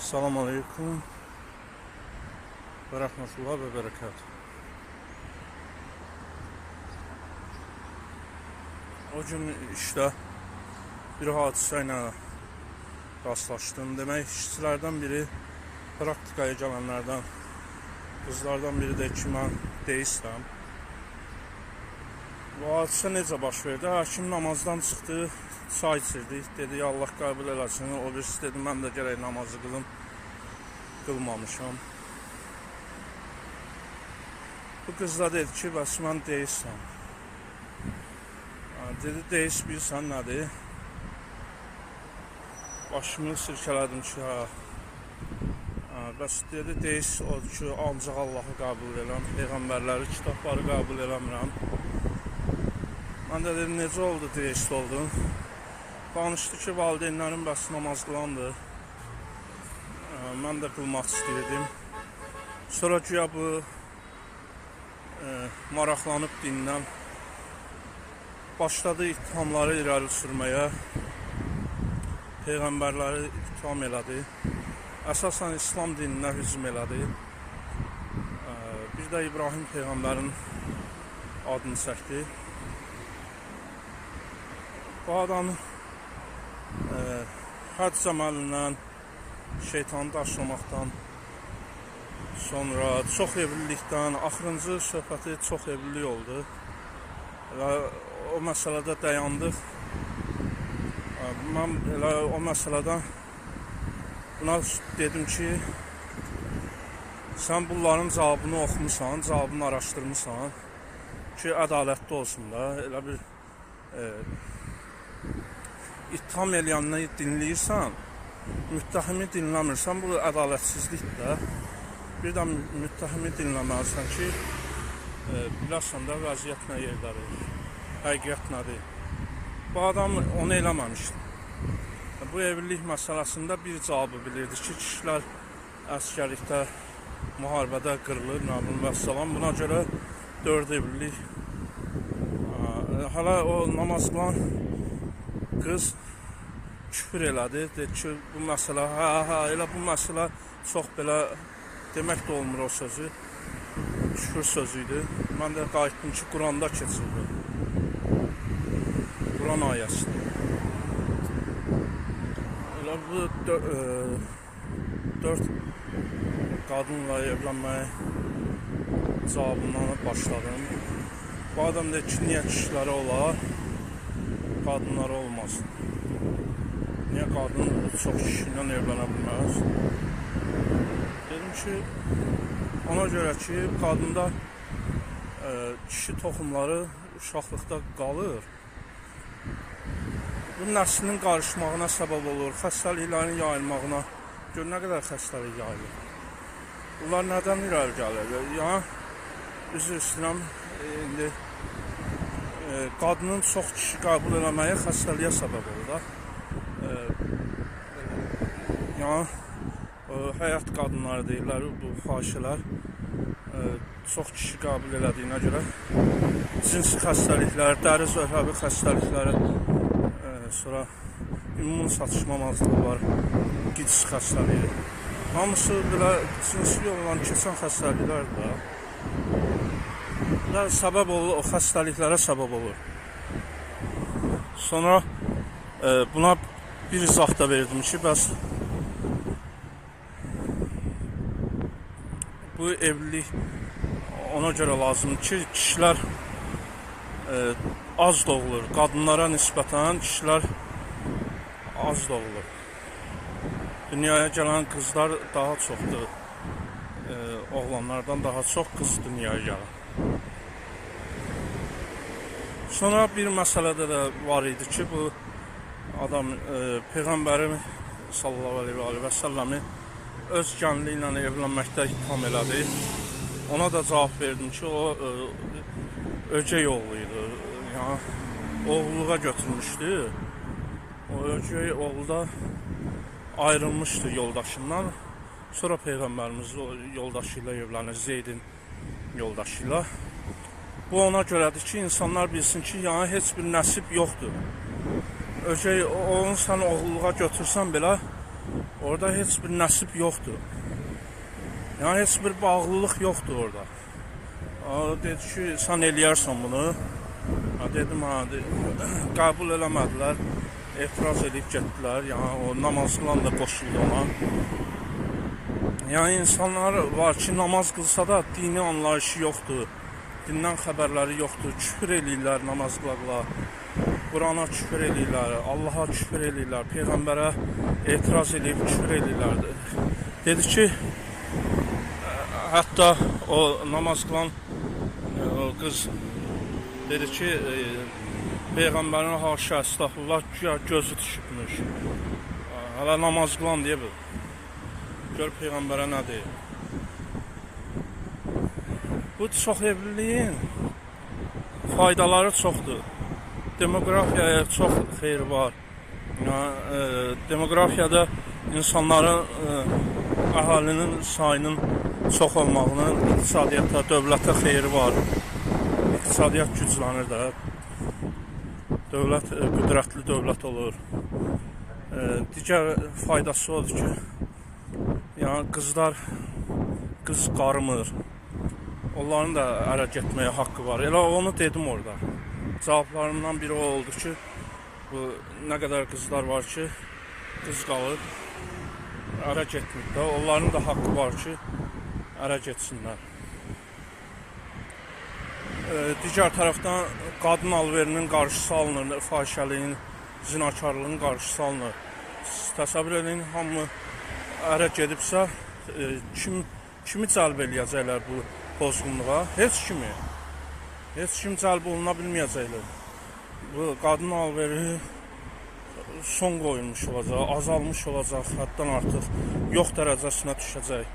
Assalamu alaikum ve rahmetullah ve berekatuhu. O gün işte bir hadisə ilə rastlaşdım. Demək, işçilərdən biri, praktikaya gələnlərdən, qızlardan biri də ki, mən deistəm. Bu hadisə necə baş verdi? Həkim namazdan çıxdı, çay içirdik. Dedi, Allah qəbul eləsin. O birisi dedi, mən də gərək namazı qılım. Qılmamışam. Bu qız da dedi ki, bəs mən deistəm. Dedi, deist bilirsən nədir? Başımı sirkələdim ki, bəs dedi, deist odur ki, ancaq Allahı qəbul edirəm, peyğəmbərləri, kitabları qəbul eləmirəm. Mən də dedim, necə oldu deist oldun? Danışdı ki, valideynlərim bəs namaz qılandır. Mən də qılmaq istəyirdim. Sonra güya bu maraqlanıb dindən başladı ittihamları irəli sürməyə. Peyğəmbərləri ittiham elədi. Əsasən İslam dininə hücum elədi. Bir də İbrahim Peyğəmbərin adını çəkdi. Bu adam həcc əməlindən, şeytanı daşlamaqdan, sonra çox evlilikdən, axırıncı söhbəti çox evlilik oldu. Və o məsələdə dayandıq. Mən elə o məsələdən buna dedim ki, sən bunların cavabını oxumusan, cavabını araşdırmışsan ki, ədalətli olsun da. Elə bir ittiham eləyənini dinləyirsən, müttəhimi dinləmirsən, bu ədalətsizlikdir də. Bir də müttəhimi dinləməlisən ki, biləsən də vəziyyət nə yerdədir, həqiqət nədir. Bu adam onu eləməmişdi. Bu evlilik məsələsində bir cavabı bilirdi ki, kişilər əskərlikdə, müharibədə qırılır, və salam. Buna görə 4 evlilik. Hələ o namaz qılan qız küfür elədi. Dedi ki, bu məsələ, elə bu məsələ çox belə demək də olmur o sözü. Küfür sözüydü. Mən də qayıtdım ki, Quranda keçirdi. Quran ayəsi. Elə bu 4 qadınla evlənməyə cavabından başladım. Bu adam dedi ki, niyə kişiləri olar, qadınları olmasın? Niyə qadın çox kişi ilə evlənə bilməz? Dedim ki, ona görə ki, qadında kişi toxumları uşaqlıqda qalır. Bu nəslinin qarışmağına səbəb olur, xəstəliklərin yayılmağına. Gör, nə qədər xəstəlik yayılır. Bunlar nədən irəli gəlir? Yəni, üzr istəyirəm, indi qadının çox kişi qəbul eləməyə xəstəliyə səbəb olur da. Yəni, həyat qadınları deyirlər, bu fahişələr çox kişi qəbul elədiyinə görə cinsi xəstəliklər, dəri zöhrəvi xəstəlikləri, sonra immun çatışmamazlığı var, gicis xəstəliyi. Hamısı belə cinsi yolla keçən xəstəliklərdir da. Bunlar səbəb olur, o xəstəliklərə səbəb olur. Sonra buna bir izah da verdim ki, bəs bu evlilik ona görə lazımdır ki, kişilər az doğulur. Qadınlara nisbətən kişilər az doğulur. Dünyaya gələn qızlar daha çoxdur. Oğlanlardan daha çox qız dünyaya gəlir. Sonra bir məsələdə də var idi ki, bu adam Peyğəmbəri sallallahu aleyhi və səlləmi öz gəlini ilə evlənməkdə ittiham elədi. Ona da cavab verdim ki, o ögey oğluydu. Yəni, oğulluğa götürmüşdü. O ögey oğlu da ayrılmışdı yoldaşından. Sonra Peyğəmbərimiz yoldaşı ilə evlənir, Zeydin yoldaşı ilə. Bu ona görədir ki, insanlar bilsin ki, yəni heç bir nəsib yoxdur. Ögey, onu sən oğulluğa götürsən belə, Orada heç bir nəsib yoxdur. Yəni heç bir bağlılıq yoxdur orada. Dedi ki, sən eləyərsən bunu. Dedim, qəbul eləmədilər. Etiraz edib getdilər. Yəni o namaz qılan da qoşuldu ona. Yəni insanlar var ki, namaz qılsa da dini anlayışı yoxdur. Dindən xəbərləri yoxdur. Küfür eləyirlər namaz qılaqla. Qurana küfür eləyirlər, Allaha küfür eləyirlər, Peyğəmbərə etiraz edib küfür eləyirlər. Dedi ki, hətta o namaz qılan qız dedi ki, Peyğəmbərin haşa, əstəğfurullah, gözü düşübmüş. Hələ namaz qılan deyə bil. Gör Peyğəmbərə nə deyir. Bu çox evliliyin faydaları çoxdur. Demografiyaya çox xeyri var. Demografiyada insanların, əhalinin sayının çox olmağının iqtisadiyyata, dövlətə xeyri var. İqtisadiyyat güclənir də. Dövlət qüdrətli dövlət olur. Digər faydası odur ki, yəni qız qarımır. Onların da ərə getməyə haqqı var. Elə onu dedim orada. Cavablarımdan biri o oldu ki, bu nə qədər qızlar var ki, qız qalır, ərə getmir də. Onların da haqqı var ki, ərə getsinlər. Digər tərəfdən qadın alverinin qarşısı alınır, fahişəliyin, zinakarlığın qarşısı alınır. Təsəvvür edin, hamı ərə gedibsə, kimi cəlb eləyəcəklər bu pozğunluğa? Heç kimi. Heç kim cəlb oluna bilməyəcəklər. Bu qadın alveri son qoyulmuş olacaq, azalmış olacaq, həddən artıq yox dərəcəsinə düşəcək.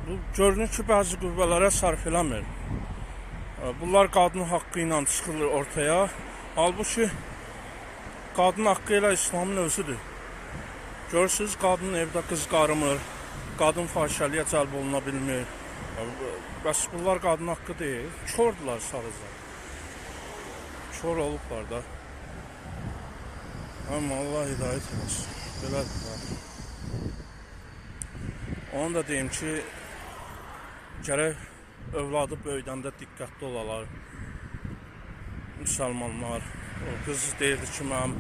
Bu görünür ki, bəzi qüvvələrə sərf eləmir. Bunlar qadın haqqı ilə çıxır ortaya. Halbuki qadın haqqı ilə İslamın özüdür. Görürsünüz, qadın evdə qız qarımır, qadın fahişəliyə cəlb oluna bilmir. Bəs bunlar qadın haqqı deyil, kördülər sadəcə. Kör olublar da. Amma Allah hidayət eləsin. Belədir da. Onu da deyim ki, gərək övladı böyüdəndə diqqətli olalar. Müsəlmanlar. O qız deyirdi ki, mənim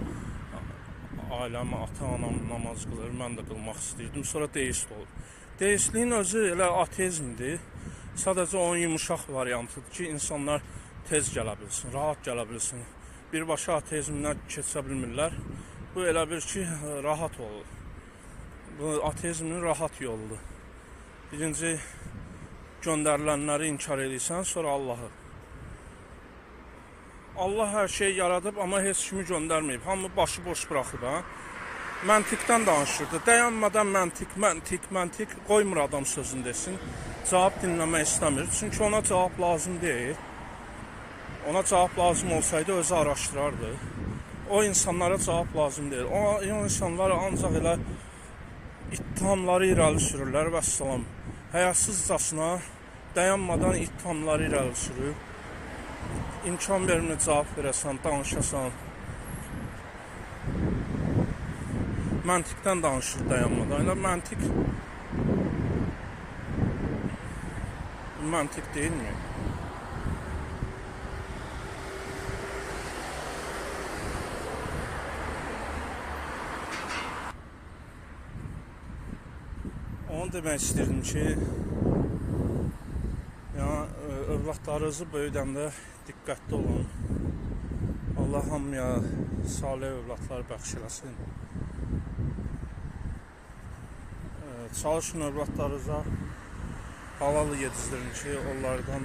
ailəm, ata-anam namaz qılır, mən də qılmaq istəyirdim. Sonra deist oldu. Deistliyin özü elə ateizmdir. Sadəcə onun yumuşaq variantıdır ki, insanlar tez gələ bilsin, rahat gələ bilsin. Birbaşa ateizmdən keçə bilmirlər. Bu elə bir ki, rahat olur. Bu ateizmin rahat yoludur. Birinci, göndərilənləri inkar edirsən, sonra Allahı. Allah hər şeyi yaradıb, amma heç kimi göndərməyib. Hamı başı boş bıraxıb, ha? Məntiqdən danışırdı. Dayanmadan məntiq qoymur adam sözünü desin. Cavab dinləmək istəmir. Çünki ona cavab lazım deyil. Ona cavab lazım olsaydı özü araşdırardı. O insanlara cavab lazım deyil. O insanlar ancaq elə ittihamları irəli sürürlər və salam. Həyasızcasına dayanmadan ittihamları irəli sürür. İmkan verir cavab verəsən, danışasan. Məntiqdən danışır dayanmadan. Elə məntiq deyilmi? Onu demək istəyirdim ki, övladlarınızı böyüdəndə diqqətli olun. Allah hamıya salih övladlar bəxş eləsin. Çalışın övladlarınıza halal yedizdirin ki, onlardan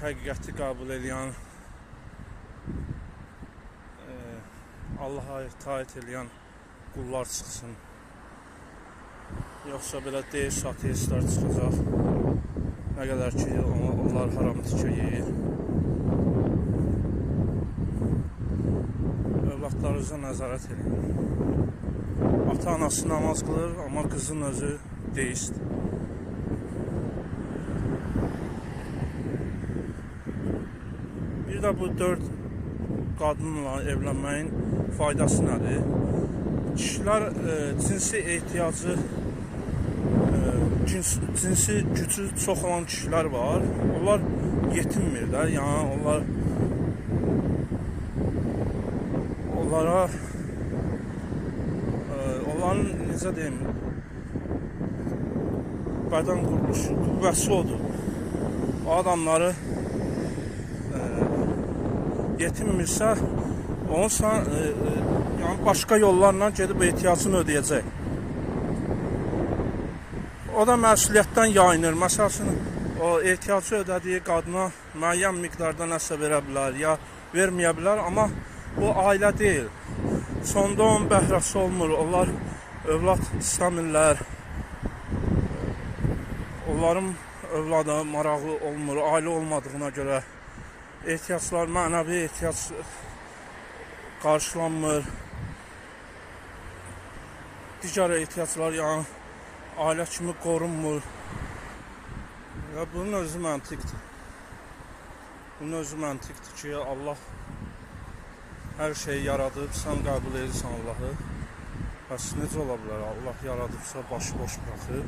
həqiqəti qəbul edən, Allaha itaat edən qullar çıxsın. Yoxsa belə deist ateistlər çıxacaq. Nə qədər ki, onlar haram tikə yeyir. Övladlarınıza nəzarət edin. Ata-anası namaz qılır, amma qızın özü deist. Bir də bu qadınla evlənməyin faydası nədir? Kişilər cinsi ehtiyacı, cinsi gücü çox olan kişilər var. Onlar yetinmirlər. Yəni onların necə deyim, bədən quruluşu, qüvvəsi odur. O adamları yetinmirsə, onsa yəni başqa yollarla gedib ehtiyacını ödəyəcək. O da məsuliyyətdən yayınır. Məsələn, o ehtiyacı ödədiyi qadına müəyyən miqdarda nəsə verə bilər, ya verməyə bilər, amma bu ailə deyil. Sonda onun bəhrəsi olmur. Onlar övlad istəmirlər. Onların övlada marağı olmur, ailə olmadığına görə ehtiyaclar, mənəvi ehtiyac qarşılanmır. Digər ehtiyaclar, yəni ailə kimi qorunmur. Ya bunun özü məntiqdir. Bunun özü məntiqdir ki, Allah hər şeyi yaradıb, sən qəbul edirsən Allahı. Bəs necə ola bilər? Allah yaradıbsa başıboş bıraxıb.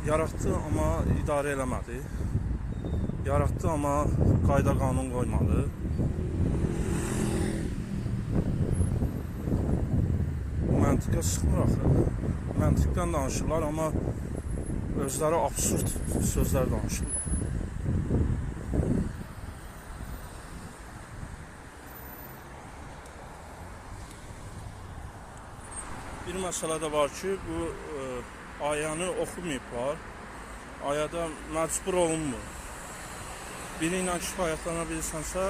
Yaratdı, amma idarə eləmədi. Yaratdı, amma qayda qanun qoymadı. Məntiqə sıxmır axı. Məntiqdən danışırlar, amma özləri absurd sözlər danışırlar. Bir məsələ də var ki, bu ayəni oxumayıblar. Ayədə məcbur olunmur. Biri ilə kifayətlənə bilirsənsə,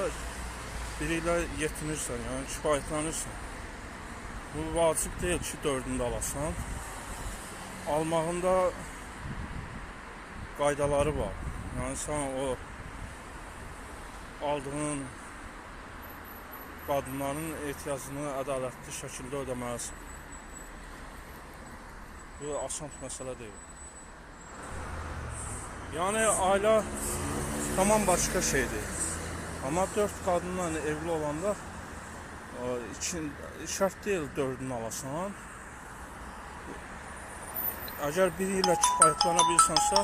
biri ilə yetinirsən, yəni kifayətlənirsən. Bu vacib deyil ki, 4-ünü alasan. Almağında qaydaları var. Yəni sən o aldığın qadınların ehtiyacını ədalətli şəkildə ödəməlisən. Bu asan məsələ deyil. Yəni ailə tamam başqa şeydir. Amma 4 qadınla evli olanda şərt deyil 4-ünü alasan. Əgər biri ilə kifayətlənə bilirsənsə,